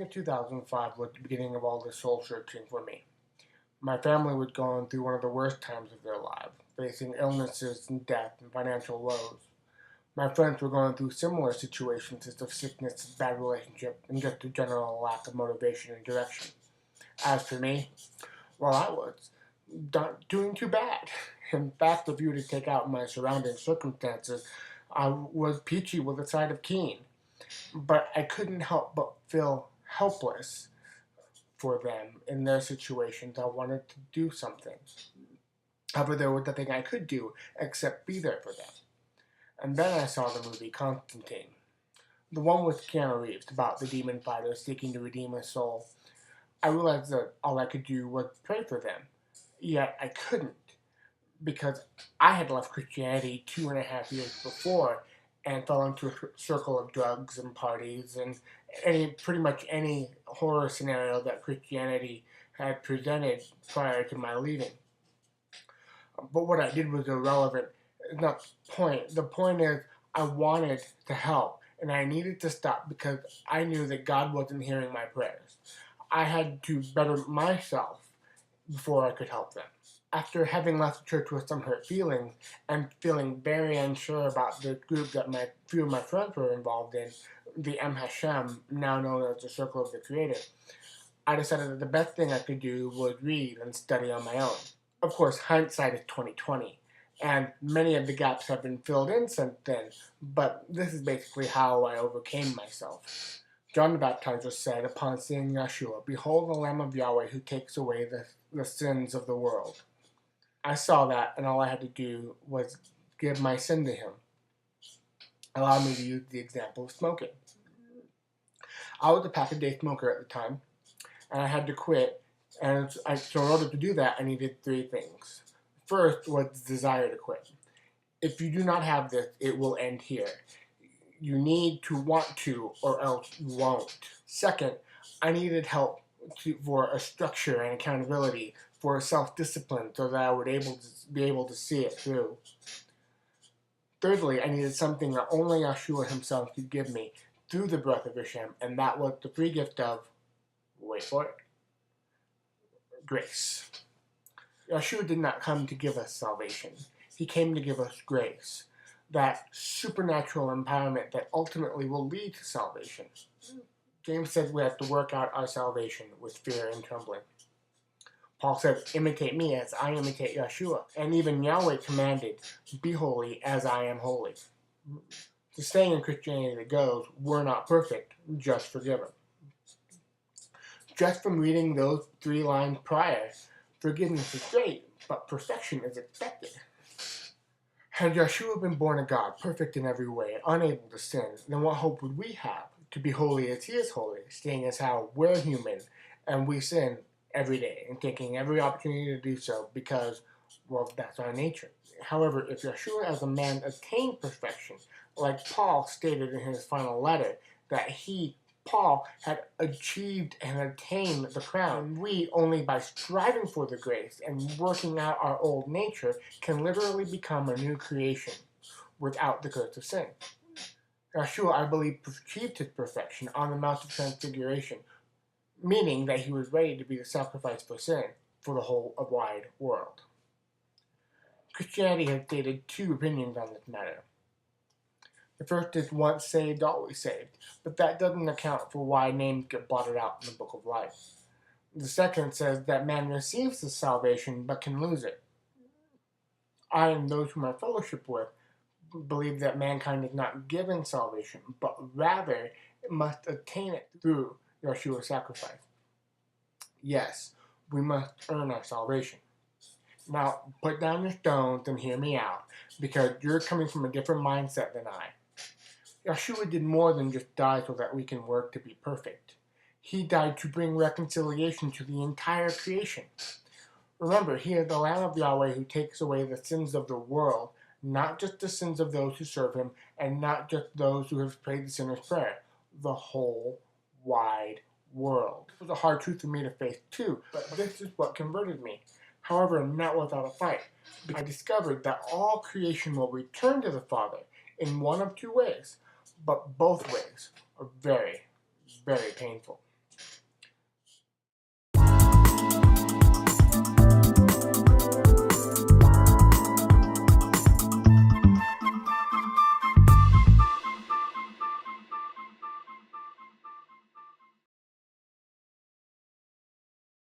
of 2005 was the beginning of all this soul searching for me. My family was going through one of the worst times of their lives, facing illnesses and death and financial woes. My friends were going through similar situations as of sickness, bad relationship, and just a general lack of motivation and direction. As for me, well, I was not doing too bad. In fact, if you were to take out my surrounding circumstances, I was peachy with a side of keen. But I couldn't help but feel helpless for them in their situations. I wanted to do something. However, there was nothing I could do except be there for them. And then I saw the movie Constantine, the one with Keanu Reeves about the demon fighter seeking to redeem his soul. I realized that all I could do was pray for them. Yet I couldn't, because I had left Christianity 2.5 years before and fell into a circle of drugs and parties and pretty much any horror scenario that Christianity had presented prior to my leaving. But what I did was irrelevant. It's not the point. The point is I wanted to help and I needed to stop because I knew that God wasn't hearing my prayers. I had to better myself before I could help them. After having left the church with some hurt feelings and feeling very unsure about the group that few of my friends were involved in, the M. Hashem, now known as the Circle of the Creator, I decided that the best thing I could do was read and study on my own. Of course, hindsight is 2020, and many of the gaps have been filled in since then, but this is basically how I overcame myself. John the Baptizer said upon seeing Yeshua, "Behold the Lamb of Yahweh who takes away the sins of the world." I saw that, and all I had to do was give my sin to him. Allow me to use the example of smoking. I was a pack-a-day smoker at the time, and I had to quit. So in order to do that, I needed 3 things. First was the desire to quit. If you do not have this, it will end here. You need to want to, or else you won't. Second, I needed help for a structure and accountability, for self-discipline, so that I would be able to see it through. Thirdly, I needed something that only Yeshua himself could give me through the breath of Hashem, and that was the free gift of, wait for it, grace. Yeshua did not come to give us salvation. He came to give us grace, that supernatural empowerment that ultimately will lead to salvation. James says we have to work out our salvation with fear and trembling. Paul says, imitate me as I imitate Yeshua. And even Yahweh commanded, be holy as I am holy. The saying in Christianity goes, we're not perfect, just forgiven. Just from reading those 3 lines prior, forgiveness is great, but perfection is expected. Had Yeshua been born of God, perfect in every way, unable to sin, then what hope would we have to be holy as he is holy, seeing as how we're human and we sin every day and taking every opportunity to do so because, well, that's our nature. However, if Yeshua as a man attained perfection, like Paul stated in his final letter, that Paul, had achieved and attained the crown, and we, only by striving for the grace and working out our old nature, can literally become a new creation without the curse of sin. Yeshua, I believe, achieved his perfection on the Mount of Transfiguration, meaning that he was ready to be the sacrifice for sin for the whole wide world. Christianity has stated 2 opinions on this matter. The first is once saved, always saved, but that doesn't account for why names get blotted out in the book of life. The second says that man receives the salvation but can lose it. I and those whom I fellowship with believe that mankind is not given salvation, but rather it must attain it through Yeshua's sacrifice. Yes, we must earn our salvation. Now, put down your stones and hear me out, because you're coming from a different mindset than I. Yeshua did more than just die so that we can work to be perfect. He died to bring reconciliation to the entire creation. Remember, he is the Lamb of Yahweh who takes away the sins of the world, not just the sins of those who serve him, and not just those who have prayed the sinner's prayer. The whole wide world. It was a hard truth for me to face too, but this is what converted me. However, not without a fight. I discovered that all creation will return to the Father in one of 2 ways, but both ways are very, very painful.